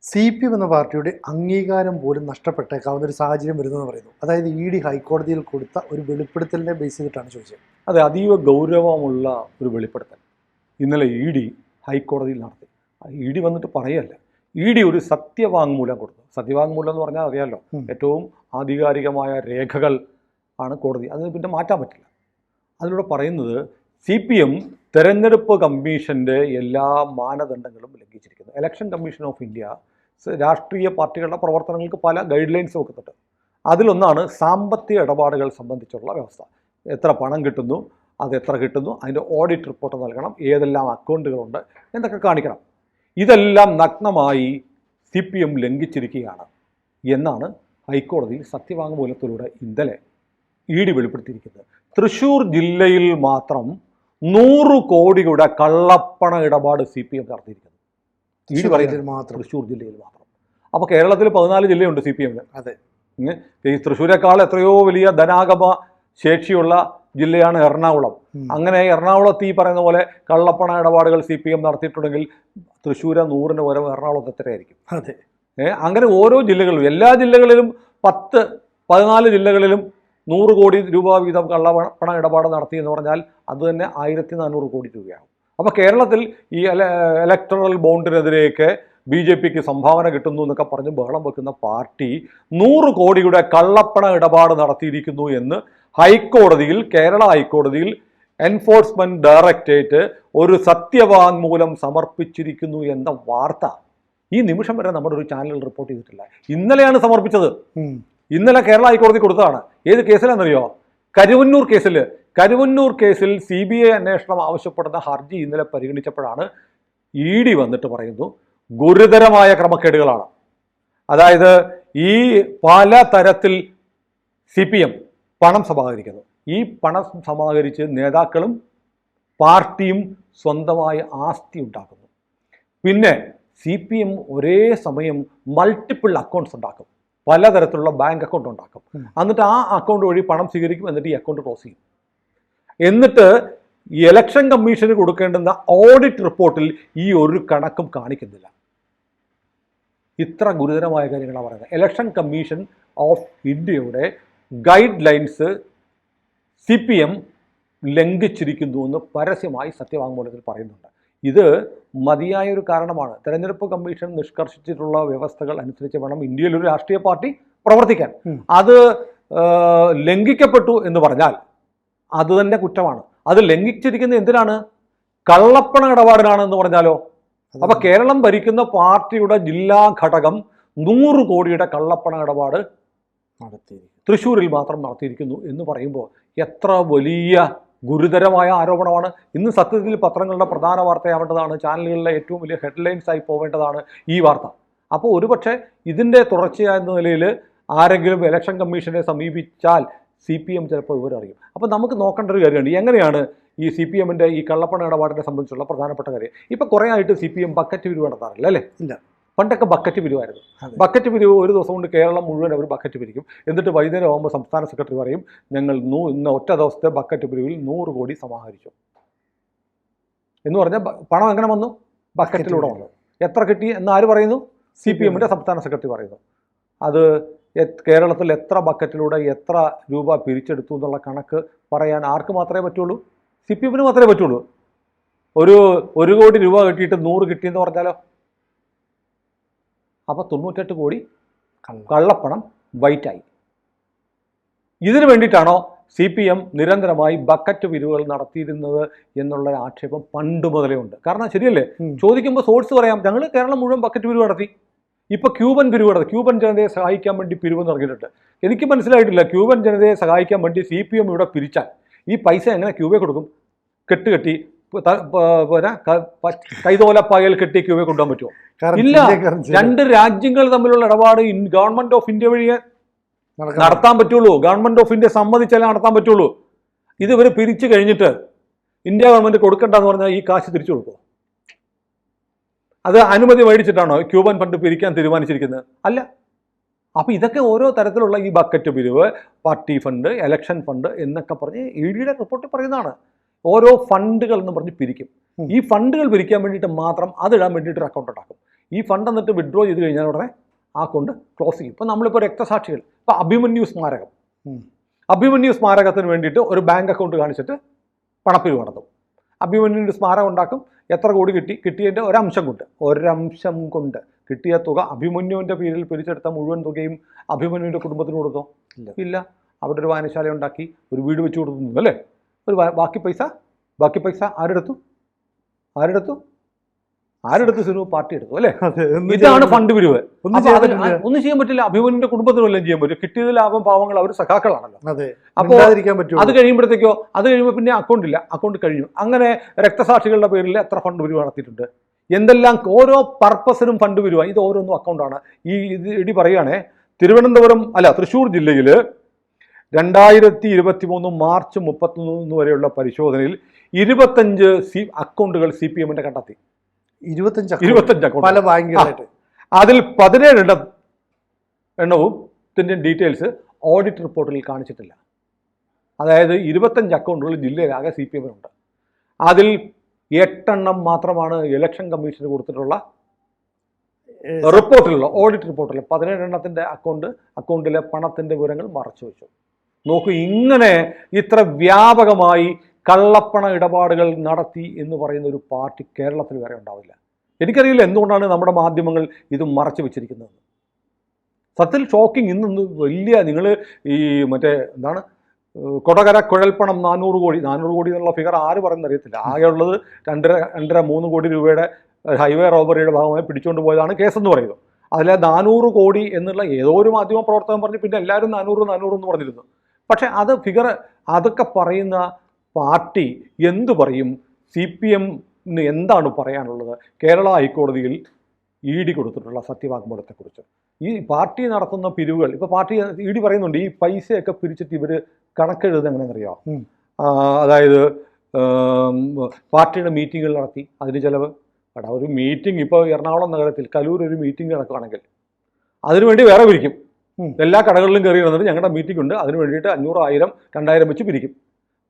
CPM എന്ന പാർട്ടിയുടെ അംഗീകാരം പോലും നഷ്ടപ്പെട്ടേക്കാവുന്ന ഒരു സാഹചര്യം വരുന്നതെന്ന് പറയുന്നു. അതായത് ED ഹൈക്കോടതിയിൽ കൊടുത്ത ഒരു വെളിപ്പെടുത്തലിനെ ബേസ് ചെയ്തിട്ടാണ് ചോദിച്ചത്. അതെ, അതീവ ഗൗരവമുള്ള ഒരു വെളിപ്പെടുത്തൽ ഇന്നലെ ED ഹൈക്കോടതിയിൽ നടത്തി. ED വന്നിട്ട് പറയല്ല, ED ഒരു സത്യവാങ്മൂലം കൊടുത്തു. സത്യവാങ്മൂലം എന്ന് പറഞ്ഞാൽ അറിയാമല്ലോ, ഏറ്റവും ആധികാരികമായ രേഖകൾ ആണ് കോടതി, അതിന് പിന്നെ മാറ്റാൻ പറ്റില്ല. അതിലൂടെ പറയുന്നത് CPM തെരഞ്ഞെടുപ്പ് കമ്മീഷൻ്റെ എല്ലാ മാനദണ്ഡങ്ങളും ലംഘിച്ചിരിക്കുന്നു. ഇലക്ഷൻ കമ്മീഷൻ ഓഫ് ഇന്ത്യ രാഷ്ട്രീയ പാർട്ടികളുടെ പ്രവർത്തനങ്ങൾക്ക് പല ഗൈഡ് ലൈൻസ് വെക്കുന്നുണ്ട്. അതിലൊന്നാണ് സാമ്പത്തിക ഇടപാടുകൾ സംബന്ധിച്ചുള്ള വ്യവസ്ഥ. എത്ര പണം കിട്ടുന്നു, അത് എത്ര കിട്ടുന്നു, അതിൻ്റെ ഓഡിറ്റ് റിപ്പോർട്ട് നൽകണം, ഏതെല്ലാം അക്കൗണ്ടുകളുണ്ട് എന്നൊക്കെ കാണിക്കണം. ഇതെല്ലാം നഗ്നമായി CPM ലംഘിച്ചിരിക്കുകയാണ് എന്നാണ് ഹൈക്കോടതിയിൽ സത്യവാങ്മൂലത്തിലൂടെ ഇന്നലെ ED വെളിപ്പെടുത്തിയിരിക്കുന്നത്. തൃശ്ശൂർ ജില്ലയിൽ മാത്രം 100 കോടിയുടെ കള്ളപ്പണ ഇടപാട് CPM നടത്തിയിരിക്കുന്നു. ED പറയുന്നത് തൃശ്ശൂർ ജില്ലയിൽ മാത്രം. അപ്പോൾ കേരളത്തിൽ 14 ജില്ലയുണ്ട് CPM. അതെ, ഈ തൃശ്ശൂരേക്കാൾ എത്രയോ വലിയ ധനാഗമ ശേഷിയുള്ള ജില്ലയാണ് എറണാകുളം. അങ്ങനെ എറണാകുളത്ത് ഈ പറയുന്ന പോലെ കള്ളപ്പണ ഇടപാടുകൾ CPM നടത്തിയിട്ടുണ്ടെങ്കിൽ തൃശ്ശൂര് 100-ന് പകരം എറണാകുളത്ത് എത്രയായിരിക്കും? അതെ. അങ്ങനെ ഓരോ ജില്ലകളിലും, എല്ലാ ജില്ലകളിലും 14 ജില്ലകളിലും 100 കോടി രൂപ വീതം കള്ളപ്പണ ഇടപാട് നടത്തി എന്ന് പറഞ്ഞാൽ അത് തന്നെ 1400 കോടി രൂപയാണ്. അപ്പോൾ കേരളത്തിൽ ഈ ഇലക്ടറൽ ബോണ്ടിനെതിരെയൊക്കെ BJPക്ക് സംഭാവന കിട്ടുന്നു എന്നൊക്കെ പറഞ്ഞ് ബഹളം വെക്കുന്ന പാർട്ടി 100 കോടിയുടെ കള്ളപ്പണ ഇടപാട് നടത്തിയിരിക്കുന്നു എന്ന് ഹൈക്കോടതിയിൽ, കേരള ഹൈക്കോടതിയിൽ എൻഫോഴ്സ്മെന്റ് ഡയറക്ടറേറ്റ് ഒരു സത്യവാങ്മൂലം സമർപ്പിച്ചിരിക്കുന്നു എന്ന വാർത്ത ഈ നിമിഷം വരെ നമ്മുടെ ഒരു ചാനൽ റിപ്പോർട്ട് ചെയ്തിട്ടില്ല. ഇന്നലെയാണ് സമർപ്പിച്ചത്. ഇന്നലെ കേരള ഹൈക്കോടതി കൊടുത്തതാണ്. ഏത് കേസിലാണെന്നറിയോ? കരുവന്നൂർ കേസിൽ CBI അന്വേഷണം ആവശ്യപ്പെടുന്ന ഹർജി ഇന്നലെ പരിഗണിച്ചപ്പോഴാണ് ED വന്നിട്ട് പറയുന്നു ഗുരുതരമായ ക്രമക്കേടുകളാണ്. അതായത് ഈ പല തരത്തിൽ CPM പണം സമാഹരിക്കുന്നു. ഈ പണം സമാഹരിച്ച് നേതാക്കളും പാർട്ടിയും സ്വന്തമായ ആസ്തി ഉണ്ടാക്കുന്നു. പിന്നെ CPM ഒരേ സമയം മൾട്ടിപ്പിൾ അക്കൗണ്ട്സ് ഉണ്ടാക്കും, പലതരത്തിലുള്ള ബാങ്ക് അക്കൗണ്ട് ഉണ്ടാക്കും. എന്നിട്ട് ആ അക്കൗണ്ട് വഴി പണം സ്വീകരിക്കും, എന്നിട്ട് ഈ അക്കൗണ്ട് ക്ലോസ് ചെയ്യും. എന്നിട്ട് ഇലക്ഷൻ കമ്മീഷന് കൊടുക്കേണ്ടുന്ന ഓഡിറ്റ് റിപ്പോർട്ടിൽ ഈ ഒരു കണക്കും കാണിക്കുന്നില്ല. ഇത്ര ഗുരുതരമായ കാര്യങ്ങളാണ് പറയുന്നത്. ഇലക്ഷൻ കമ്മീഷൻ ഓഫ് ഇന്ത്യയുടെ ഗൈഡ് ലൈൻസ് CPM ലംഘിച്ചിരിക്കുന്നു എന്ന് പരസ്യമായി സത്യവാങ്മൂലത്തിൽ പറയുന്നുണ്ട്. ഇത് മതിയായൊരു കാരണമാണ്. തെരഞ്ഞെടുപ്പ് കമ്മീഷൻ നിഷ്കർഷിച്ചിട്ടുള്ള വ്യവസ്ഥകൾ അനുസരിച്ച് വേണം ഇന്ത്യയിൽ ഒരു രാഷ്ട്രീയ പാർട്ടി പ്രവർത്തിക്കാൻ. അത് ലംഘിക്കപ്പെട്ടു എന്ന് പറഞ്ഞാൽ അത് തന്നെ കുറ്റമാണ്. അത് ലംഘിച്ചിരിക്കുന്നത് എന്തിനാണ്? കള്ളപ്പണ ഇടപാടിനാണെന്ന് പറഞ്ഞാലോ? അപ്പൊ കേരളം ഭരിക്കുന്ന പാർട്ടിയുടെ ജില്ലാ ഘടകം 100 കോടിയുടെ കള്ളപ്പണ ഇടപാട് തൃശ്ശൂരിൽ മാത്രം നടത്തിയിരിക്കുന്നു എന്ന് പറയുമ്പോൾ എത്ര വലിയ ഗുരുതരമായ ആരോപണമാണ്. ഇന്ന് സത്യത്തിൽ പത്രങ്ങളുടെ പ്രധാന വാർത്തയാവേണ്ടതാണ്, ചാനലുകളിലെ ഏറ്റവും വലിയ ഹെഡ്ലൈൻസ് ആയി പോവേണ്ടതാണ് ഈ വാർത്ത. അപ്പോൾ ഒരുപക്ഷെ ഇതിൻ്റെ തുടർച്ചയായ നിലയിൽ ആരെങ്കിലും ഇലക്ഷൻ കമ്മീഷനെ സമീപിച്ചാൽ CPM ചിലപ്പോൾ വിവരം അറിയും. അപ്പോൾ നമുക്ക് നോക്കേണ്ട ഒരു കാര്യമുണ്ട്, എങ്ങനെയാണ് ഈ CPMൻ്റെ ഈ കള്ളപ്പണ ഇടപാടിനെ സംബന്ധിച്ചുള്ള പ്രധാനപ്പെട്ട കാര്യം. ഇപ്പം കുറേ ആയിട്ട് CPM ബക്കറ്റ് പിരിവ് നടത്താറില്ല, അല്ലേ? ഇല്ല. പണ്ടൊക്കെ ബക്കറ്റ് പിരിവായിരുന്നു. ബക്കറ്റ് പിരിവ് ഒരു ദിവസം കൊണ്ട് കേരളം മുഴുവൻ അവർ ബക്കറ്റ് പിരിക്കും. എന്നിട്ട് വൈകുന്നേരം ആകുമ്പോൾ സംസ്ഥാന സെക്രട്ടറി പറയും ഞങ്ങൾ ഇന്ന് ഒറ്റ ദിവസത്തെ ബക്കറ്റ് പിരിവിൽ 100 കോടി സമാഹരിച്ചു എന്ന് പറഞ്ഞാൽ പണം എങ്ങനെ വന്നു? ബക്കറ്റിലൂടെ വന്നു. എത്ര കിട്ടി എന്ന് ആര് പറയുന്നു? CPMൻ്റെ സംസ്ഥാന സെക്രട്ടറി പറയുന്നു. അത് കേരളത്തിൽ എത്ര ബക്കറ്റിലൂടെ എത്ര രൂപ പിരിച്ചെടുത്തു എന്നുള്ള കണക്ക് പറയാൻ ആർക്ക് മാത്രമേ പറ്റുള്ളൂ? CPMന് മാത്രമേ പറ്റുള്ളൂ. ഒരു 1 കോടി രൂപ കിട്ടിയിട്ട് 100 കിട്ടിയെന്ന് പറഞ്ഞാലോ? അപ്പോൾ 98 കോടി കള്ളപ്പണം വൈറ്റായി. ഇതിനു വേണ്ടിയിട്ടാണോ CPM നിരന്തരമായി ബക്കറ്റ് പിരിവുകൾ നടത്തിയിരുന്നത് എന്നുള്ള ആക്ഷേപം പണ്ട് മുതലേ ഉണ്ട്. കാരണം ശരിയല്ലേ, ചോദിക്കുമ്പോൾ സോഴ്സ് പറയാം, ഞങ്ങൾ കേരളം മുഴുവൻ ബക്കറ്റ് പിരിവ് നടത്തി. ഇപ്പോൾ ക്യൂബൻ പിരിവ് നടത്തി, ക്യൂബൻ ജനതയെ സഹായിക്കാൻ വേണ്ടി പിരിവ് നടത്തിയിട്ടുണ്ട്. എനിക്ക് മനസ്സിലായിട്ടില്ല, ക്യൂബൻ ജനതയെ സഹായിക്കാൻ വേണ്ടി CPM ഇവിടെ പിരിച്ചാൽ ഈ പൈസ എങ്ങനെ ക്യൂബെ കൊടുക്കും? കെട്ടി കൈതോലപ്പായൽ കെട്ടി ക്യൂബെ കൊണ്ടുപോകാൻ പറ്റുമോ? ഇല്ല. 2 രാജ്യങ്ങൾ തമ്മിലുള്ള ഇടപാട് ഗവൺമെന്റ് ഓഫ് ഇന്ത്യ വഴിയെ നടത്താൻ പറ്റുള്ളൂ. ഗവൺമെന്റ് ഓഫ് ഇന്ത്യ സമ്മതിച്ചാലേ നടത്താൻ പറ്റുള്ളൂ. ഇത് ഇവർ പിരിച്ചു കഴിഞ്ഞിട്ട് ഇന്ത്യ ഗവൺമെന്റ് കൊടുക്കണ്ടെന്ന് പറഞ്ഞാൽ ഈ കാശ് തിരിച്ചു കൊടുക്കുമോ? അത് അനുമതി മേടിച്ചിട്ടാണോ ക്യൂബൻ ഫണ്ട് പിരിക്കാൻ തീരുമാനിച്ചിരിക്കുന്നത്? അല്ല. അപ്പോൾ ഇതൊക്കെ ഓരോ തരത്തിലുള്ള ഈ ബക്കറ്റ് പിരിവ്, പാർട്ടി ഫണ്ട്, ഇലക്ഷൻ ഫണ്ട് എന്നൊക്കെ പറഞ്ഞ് EDയുടെ റിപ്പോർട്ടിൽ പറയുന്നതാണ്. ഓരോ ഫണ്ടുകൾ എന്ന് പറഞ്ഞ് പിരിക്കും. ഈ ഫണ്ടുകൾ പിരിക്കാൻ വേണ്ടിയിട്ട് മാത്രം അതിടാൻ വേണ്ടിയിട്ട് ഒരു അക്കൗണ്ട് ഉണ്ടാക്കും. ഈ ഫണ്ട് എന്നിട്ട് വിഡ്രോ ചെയ്ത് കഴിഞ്ഞാൽ ഉടനെ ആ അക്കൗണ്ട് ക്ലോസ് ചെയ്യും. ഇപ്പോൾ നമ്മളിപ്പോൾ രക്തസാക്ഷികൾ, ഇപ്പോൾ അഭിമന്യു സ്മാരകം, അഭിമന്യു സ്മാരകത്തിന് വേണ്ടിയിട്ട് ഒരു ബാങ്ക് അക്കൗണ്ട് കാണിച്ചിട്ട് പണപ്പിരിവ് നടത്തും. അഭിമന്യുവിൻ്റെ സ്മാരകം ഉണ്ടാക്കും. എത്ര കോടി കിട്ടിയതിൻ്റെ ഒരംശം കൊണ്ട് കിട്ടിയ തുക അഭിമന്യുവിൻ്റെ പേരിൽ പിരിച്ചെടുത്ത മുഴുവൻ തുകയും അഭിമന്യുവിൻ്റെ കുടുംബത്തിന് കൊടുത്തോ? ഇല്ല. അവിടെ ഒരു വായനശാല ഉണ്ടാക്കി, ഒരു വീട് വെച്ച് കൊടുക്കുന്നു അല്ലേ? ഒരു ബാക്കി പൈസ ആരെടുത്തു സിനു? പാർട്ടി എടുത്തു അല്ലേ? ഇതാണ് ഫണ്ട് പിരിവ്. ഒന്നും ചെയ്യാൻ പറ്റില്ല. അഭിമന്യുവിന്റെ കുടുംബത്തിനും എല്ലാം ചെയ്യാൻ പറ്റും. കിട്ടിയത് ലാഭം പാവങ്ങൾ, അവർ സഖാക്കളാണല്ലോ. അപ്പോൾ അത് കഴിയുമ്പോൾ പിന്നെ അക്കൗണ്ട് ഇല്ല, അക്കൗണ്ട് കഴിഞ്ഞു. അങ്ങനെ രക്തസാക്ഷികളുടെ പേരിൽ എത്ര ഫണ്ട് പിരിവ് നടത്തിയിട്ടുണ്ട്, എന്തെല്ലാം ഓരോ പർപ്പസിനും ഫണ്ട് പിരിവാണ്. ഇത് ഓരോന്നും അക്കൗണ്ടാണ്. ഇടി പറയുകയാണെ, തൃശ്ശൂർ ജില്ലയിൽ 2023 മാർച്ച് 31 വരെയുള്ള പരിശോധനയിൽ 25 അക്കൗണ്ടുകൾ CPM കണ്ടെത്തി. 25 അക്കൗണ്ട് പല ബാങ്കുകളായിട്ട്. അതിൽ 17 എണ്ണവും ഡീറ്റെയിൽസ് ഓഡിറ്റ് റിപ്പോർട്ടിൽ കാണിച്ചിട്ടില്ല. അതായത് 25 അക്കൗണ്ടുകൾ ജില്ലയിലാകെ CPM ഉണ്ട്. അതിൽ 8 മാത്രമാണ് ഇലക്ഷൻ കമ്മീഷന് കൊടുത്തിട്ടുള്ള റിപ്പോർട്ടിലുള്ള ഓഡിറ്റ് റിപ്പോർട്ടിൽ. 17 അക്കൗണ്ടിലെ പണത്തിന്റെ വിവരങ്ങൾ മറച്ചു വെച്ചു. നോക്കൂ, ഇങ്ങനെ ഇത്ര വ്യാപകമായി കള്ളപ്പണ ഇടപാടുകൾ നടത്തി എന്ന് പറയുന്ന ഒരു പാർട്ടി കേരളത്തിൽ വരെ ഉണ്ടാവില്ല. എനിക്കറിയില്ല എന്തുകൊണ്ടാണ് നമ്മുടെ മാധ്യമങ്ങൾ ഇത് മറച്ചു വെച്ചിരിക്കുന്നത്. സത്യത്തിൽ ഷോക്കിംഗ്. ഇന്ന് വലിയ നിങ്ങൾ ഈ കൊടകര കുഴൽപ്പണം 400 കോടി എന്നുള്ള ഫിഗർ ആര് പറയുന്നത് അറിയത്തില്ല. ആകെ ഉള്ളത് 2.5-3 കോടി രൂപയുടെ ഹൈവേ റോബറിയുടെ ഭാഗമായി പിടിച്ചുകൊണ്ട് പോയതാണ് കേസെന്ന് പറയുന്നത്. അതിലെ 400 കോടി എന്നുള്ള ഏതോ ഒരു മാധ്യമ പ്രവർത്തകൻ പറഞ്ഞു. പിന്നെ എല്ലാവരും 400 എന്ന് പറഞ്ഞിരുന്നു. പക്ഷെ അത് ഫിഗർ, അതൊക്കെ പറയുന്ന പാർട്ടി എന്തു പറയും? CPMന് എന്താണ് പറയാനുള്ളത്? കേരള ഹൈക്കോടതിയിൽ ED കൊടുത്തിട്ടുള്ള സത്യവാങ്മൂലത്തെക്കുറിച്ച്, ഈ പാർട്ടി നടത്തുന്ന പിരിവുകൾ, ഇപ്പോൾ പാർട്ടി ED പറയുന്നുണ്ട് ഈ പൈസയൊക്കെ പിരിച്ചിട്ട് ഇവർ കണക്കെഴുതുന്നത് എങ്ങനെയെന്നറിയാമോ? അതായത് പാർട്ടിയുടെ മീറ്റിങ്ങുകൾ നടത്തി, അതിന് ചിലവ്. ഒരു മീറ്റിംഗ് ഇപ്പോൾ എറണാകുളം നഗരത്തിൽ കലൂർ ഒരു മീറ്റിംഗ് നടക്കുകയാണെങ്കിൽ അതിനുവേണ്ടി വേറെ പിരിക്കും. എല്ലാ കടകളിലും കയറി വന്നിട്ട് ഞങ്ങളുടെ മീറ്റിംഗ് ഉണ്ട്, അതിന് വേണ്ടിയിട്ട് 500, 1000, 2000 വെച്ച് പിരിക്കും.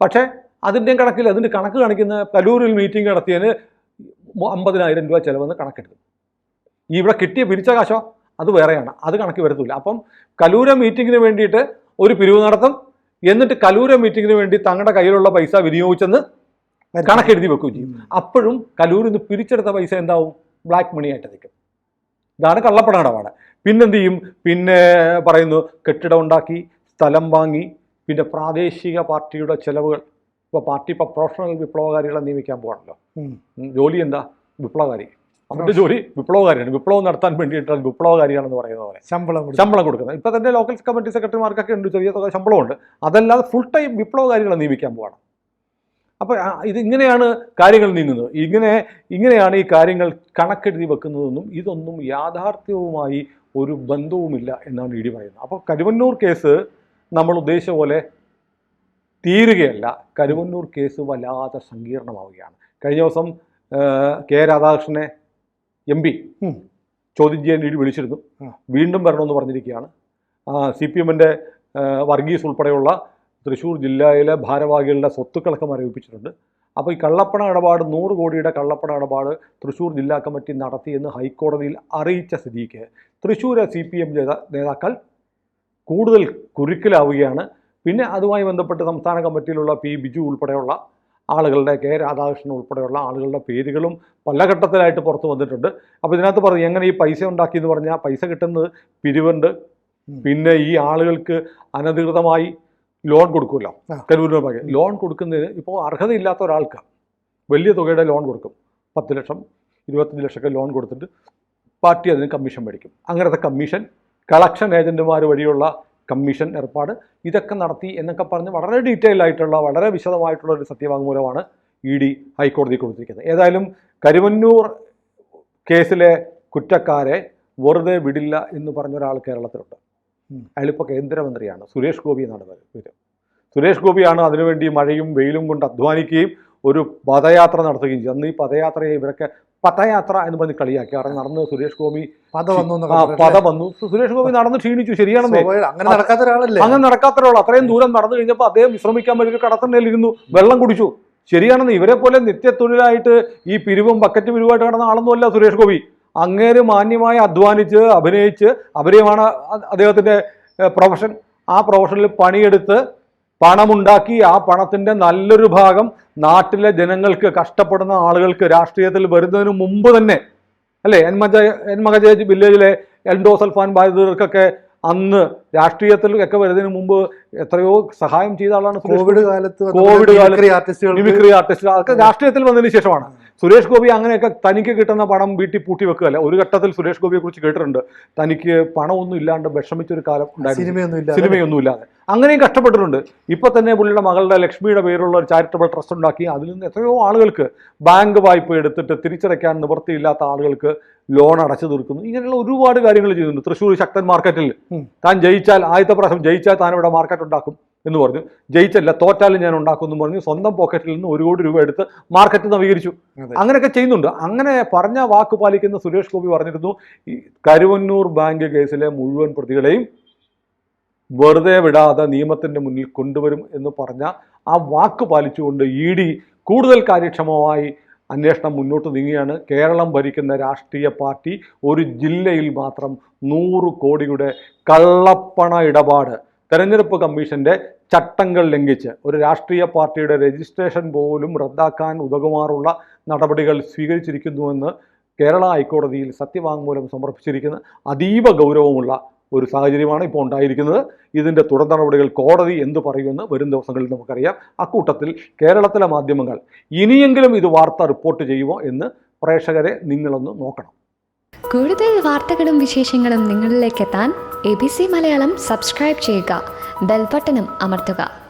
പക്ഷേ അതിൻ്റെ കണക്കിൽ, അതിൻ്റെ കണക്ക് കാണിക്കുന്ന കലൂരിൽ മീറ്റിംഗ് നടത്തിയതിന് 50,000 രൂപ ചിലവെന്ന് കണക്കെടുക്കും. ഇവിടെ കിട്ടിയ പിരിച്ച കാശോ അത് വേറെയാണ്, അത് കണക്ക് വരത്തില്ല. അപ്പം കലൂര മീറ്റിങ്ങിന് വേണ്ടിയിട്ട് ഒരു പിരിവ് നടത്തും, എന്നിട്ട് കലൂര മീറ്റിങ്ങിന് വേണ്ടി തങ്ങളുടെ കയ്യിലുള്ള പൈസ വിനിയോഗിച്ചെന്ന് കണക്കെഴുതി വെക്കുകയും ചെയ്യും. അപ്പോഴും കലൂരിൽ നിന്ന് പിരിച്ചെടുത്ത പൈസ എന്താവും? ബ്ലാക്ക് മണി ആയിട്ട് നിൽക്കും. ഇതാണ് കള്ളപ്പണ ഇടപാട്. പിന്നെന്ത് ചെയ്യും? പിന്നെ പറയുന്നു കെട്ടിടം ഉണ്ടാക്കി, സ്ഥലം വാങ്ങി, പിന്നെ പ്രാദേശിക പാർട്ടിയുടെ ചെലവുകൾ. ഇപ്പോൾ പാർട്ടി പ്രൊഫഷണൽ വിപ്ലവകാരികളെ നിയമിക്കാൻ പോകണല്ലോ. ജോലി എന്താ? വിപ്ലവകാരി. അവരുടെ ജോലി വിപ്ലവകാരിയാണ്. വിപ്ലവം നടത്താൻ വേണ്ടിയിട്ടാണ് വിപ്ലവകാരിയാണെന്ന് പറയുന്ന പോലെ ശമ്പളം കൊടുക്കുന്നത്. ഇപ്പോൾ തന്നെ ലോക്കൽ കമ്മിറ്റി സെക്രട്ടറിമാർക്കൊക്കെ ഉണ്ട്, ചെറിയ തുക ശമ്പളമുണ്ട്. അതല്ലാതെ ഫുൾ ടൈം വിപ്ലവകാരികളെ നിയമിക്കാൻ പോകണം. അപ്പോൾ ഇതിങ്ങനെയാണ് കാര്യങ്ങൾ നീങ്ങുന്നത്. ഇങ്ങനെയാണ് ഈ കാര്യങ്ങൾ കണക്കെഴുതി വെക്കുന്നതെന്നും ഇതൊന്നും യാഥാർത്ഥ്യവുമായി ഒരു ബന്ധവുമില്ല എന്നാണ് ED പറയുന്നത്. അപ്പോൾ കരുവന്നൂർ കേസ് നമ്മൾ ഉദ്ദേശിച്ച പോലെ തീരുകയല്ല. കരുവന്നൂർ കേസ് വല്ലാതെ സങ്കീർണമാവുകയാണ്. കഴിഞ്ഞ ദിവസം K. രാധാകൃഷ്ണനെ MP ചോദ്യം ചെയ്യാൻ ED വിളിച്ചിരുന്നു. വീണ്ടും വരണമെന്ന് പറഞ്ഞിരിക്കുകയാണ്. CPMൻ്റെ വർഗീസ് ഉൾപ്പെടെയുള്ള തൃശ്ശൂർ ജില്ലയിലെ ഭാരവാഹികളുടെ സ്വത്തുക്കളൊക്കെ മരവിപ്പിച്ചിട്ടുണ്ട്. അപ്പോൾ ഈ കള്ളപ്പണ ഇടപാട്, 100 കോടിയുടെ കള്ളപ്പണ ഇടപാട് തൃശ്ശൂർ ജില്ലാ കമ്മിറ്റി നടത്തിയെന്ന് ഹൈക്കോടതിയിൽ അറിയിച്ച സ്ഥിതിക്ക് തൃശ്ശൂർ CPM നേതാക്കൾ കൂടുതൽ കുരുക്കിലാവുകയാണ്. പിന്നെ അതുമായി ബന്ധപ്പെട്ട് സംസ്ഥാന കമ്മിറ്റിയിലുള്ള P. ബിജു ഉൾപ്പെടെയുള്ള ആളുകളുടെ, K. രാധാകൃഷ്ണൻ ഉൾപ്പെടെയുള്ള ആളുകളുടെ പേരുകളും പല ഘട്ടത്തിലായിട്ട് പുറത്തു വന്നിട്ടുണ്ട്. അപ്പോൾ ഇതിനകത്ത് പറഞ്ഞു എങ്ങനെ ഈ പൈസ ഉണ്ടാക്കിയെന്ന് പറഞ്ഞാൽ പൈസ കിട്ടുന്നത് പിരിവുണ്ട്. പിന്നെ ഈ ആളുകൾക്ക് അനധികൃതമായി ലോൺ കൊടുക്കുമല്ലോ. കരൂരിന് ലോൺ കൊടുക്കുന്നതിന് ഇപ്പോൾ അർഹതയില്ലാത്ത ഒരാൾക്ക് വലിയ തുകയുടെ ലോൺ കൊടുക്കും. 10 ലക്ഷം 25 ലക്ഷമൊക്കെ ലോൺ കൊടുത്തിട്ട് പാർട്ടി അതിന് കമ്മീഷൻ മേടിക്കും. അങ്ങനത്തെ കമ്മീഷൻ, കളക്ഷൻ ഏജൻറ്റുമാർ വഴിയുള്ള കമ്മീഷൻ ഏർപ്പാട്, ഇതൊക്കെ നടത്തി എന്നൊക്കെ പറഞ്ഞ് വളരെ ഡീറ്റെയിൽ ആയിട്ടുള്ള, വളരെ വിശദമായിട്ടുള്ള ഒരു സത്യവാങ്മൂലമാണ് ED ഹൈക്കോടതി കൊടുത്തിരിക്കുന്നത്. ഏതായാലും കരുവന്നൂർ കേസിലെ കുറ്റക്കാരെ വെറുതെ വിടില്ല എന്ന് പറഞ്ഞൊരാൾ കേരളത്തിലുണ്ട്. അയാളിപ്പോൾ കേന്ദ്രമന്ത്രിയാണ്. സുരേഷ് ഗോപി എന്നാണ് പേര്. സുരേഷ് ഗോപിയാണ് അതിനുവേണ്ടി മഴയും വെയിലും കൊണ്ട് അധ്വാനിക്കുകയും ഒരു പദയാത്ര നടത്തുകയും ചെയ്തു. അന്ന് ഈ പദയാത്രയെ ഇവരൊക്കെ പദയാത്ര എന്ന് പറഞ്ഞ് കളിയാക്കി. കാരണം നടന്ന് സുരേഷ് ഗോപി പദ വന്നു, സുരേഷ് ഗോപി നടന്ന് ക്ഷീണിച്ചു. ശരിയാണെന്ന്, അങ്ങനെ നടക്കാത്ത ഒരാൾ അത്രയും ദൂരം നടന്നു കഴിഞ്ഞപ്പോൾ അദ്ദേഹം വിശ്രമിക്കാൻ വേണ്ടി ഒരു കടത്തണ്ടയിലിരുന്നു, വെള്ളം കുടിച്ചു. ശരിയാണെന്ന്. ഇവരെ പോലെ നിത്യത്തൊഴിലായിട്ട് ഈ പിരിവും ബക്കറ്റ് പിരിവായിട്ട് കിടന്ന ആളൊന്നുമല്ല സുരേഷ് ഗോപി. അങ്ങേര് മാന്യമായി അധ്വാനിച്ച് അഭിനയിച്ച് അഭിനയമാണ് അദ്ദേഹത്തിൻ്റെ പ്രൊഫഷൻ. ആ പ്രൊഫഷനിൽ പണിയെടുത്ത് പണമുണ്ടാക്കി ആ പണത്തിൻ്റെ നല്ലൊരു ഭാഗം നാട്ടിലെ ജനങ്ങൾക്ക്, കഷ്ടപ്പെടുന്ന ആളുകൾക്ക്, രാഷ്ട്രീയത്തിൽ വരുന്നതിന് മുമ്പ് തന്നെ അല്ലേ, എൻമകജ വില്ലേജിലെ എൻഡോസൾഫാൻ ബാധിതർക്കൊക്കെ അന്ന് രാഷ്ട്രീയത്തിൽ ഒക്കെ വരുന്നതിന് മുമ്പ് എത്രയോ സഹായം ചെയ്ത ആളാണ്. കോവിഡ് കാലത്ത് മിമിക്രി ആർട്ടിസ്റ്റ് അതൊക്കെ രാഷ്ട്രീയത്തിൽ വന്നതിന് ശേഷമാണ്. സുരേഷ് ഗോപി അങ്ങനെയൊക്കെ തനിക്ക് കിട്ടുന്ന പണം വീട്ടിൽ പൂട്ടി വെക്കുകയല്ല. ഒരു ഘട്ടത്തിൽ സുരേഷ് ഗോപിയെ കുറിച്ച് കേട്ടിട്ടുണ്ട്, തനിക്ക് പണമൊന്നും ഇല്ലാണ്ട് വിഷമിച്ചൊരു കാലം ഉണ്ടായിരുന്നു, സിനിമയൊന്നും ഇല്ലാതെ. അങ്ങനെയും കഷ്ടപ്പെട്ടിട്ടുണ്ട്. ഇപ്പൊ തന്നെ പുള്ളിയുടെ മകളുടെ ലക്ഷ്മിയുടെ പേരുള്ള ഒരു ചാരിറ്റബിൾ ട്രസ്റ്റ് ഉണ്ടാക്കി അതിൽ നിന്ന് എത്രയോ ആളുകൾക്ക് ബാങ്ക് വായ്പ എടുത്തിട്ട് തിരിച്ചടയ്ക്കാൻ നിവൃത്തിയില്ലാത്ത ആളുകൾക്ക് ലോൺ അടച്ചു തീർക്കുന്നു. ഇങ്ങനെയുള്ള ഒരുപാട് കാര്യങ്ങൾ ചെയ്യുന്നുണ്ട്. തൃശ്ശൂർ ശക്തൻ മാർക്കറ്റിൽ താൻ ജയിച്ചാൽ, ആദ്യത്തെ പ്രാവശ്യം ജയിച്ചാൽ താൻ ഇവിടെ മാർക്കറ്റ് ഉണ്ടാക്കും എന്ന് പറഞ്ഞു. ജയിച്ചല്ല, തോറ്റാലും ഞാൻ ഉണ്ടാക്കും എന്ന് പറഞ്ഞു സ്വന്തം പോക്കറ്റിൽ നിന്ന് 1 കോടി രൂപ എടുത്ത് മാർക്കറ്റ് നവീകരിച്ചു. അങ്ങനെയൊക്കെ ചെയ്യുന്നുണ്ട്. അങ്ങനെ പറഞ്ഞ വാക്ക് പാലിക്കുന്ന സുരേഷ് ഗോപി പറഞ്ഞിരുന്നു, ഈ കരുവന്നൂർ ബാങ്ക് കേസിലെ മുഴുവൻ പ്രതികളെയും വെറുതെ വിടാതെ നിയമത്തിൻ്റെ മുന്നിൽ കൊണ്ടുവരും എന്ന് പറഞ്ഞ ആ വാക്ക് പാലിച്ചുകൊണ്ട് ED കൂടുതൽ കാര്യക്ഷമമായി അന്വേഷണം മുന്നോട്ട് നീങ്ങിയാണ്. കേരളം ഭരിക്കുന്ന രാഷ്ട്രീയ പാർട്ടി ഒരു ജില്ലയിൽ മാത്രം 100 കോടിയുടെ കള്ളപ്പണ ഇടപാട് തെരഞ്ഞെടുപ്പ് കമ്മീഷന്റെ ചട്ടങ്ങൾ ലംഘിച്ച് ഒരു രാഷ്ട്രീയ പാർട്ടിയുടെ രജിസ്ട്രേഷൻ പോലും റദ്ദാക്കാൻ ഉതകുമാറുള്ള നടപടികൾ സ്വീകരിച്ചിരിക്കുന്നുവെന്ന് കേരള ഹൈക്കോടതിയിൽ സത്യവാങ്മൂലം സമർപ്പിച്ചിരിക്കുന്ന അതീവ ഗൗരവമുള്ള ഒരു സാഹചര്യമാണ് ഇപ്പോൾ ഉണ്ടായിരിക്കുന്നത്. ഇതിൻ്റെ തുടർ നടപടികൾ കോടതി എന്ത് പറയുമെന്ന് വരും ദിവസങ്ങളിൽ നമുക്കറിയാം. അക്കൂട്ടത്തിൽ കേരളത്തിലെ മാധ്യമങ്ങൾ ഇനിയെങ്കിലും ഇത് വാർത്ത റിപ്പോർട്ട് ചെയ്യുമോ എന്ന് പ്രേക്ഷകരെ നിങ്ങളൊന്ന് നോക്കണം. കൂടുതൽ വാർത്തകളും വിശേഷങ്ങളും നിങ്ങളിലേക്ക് എത്താൻ ABC മലയാളം സബ്സ്ക്രൈബ് ചെയ്യുക, ബെൽ ബട്ടണും അമർത്തുക.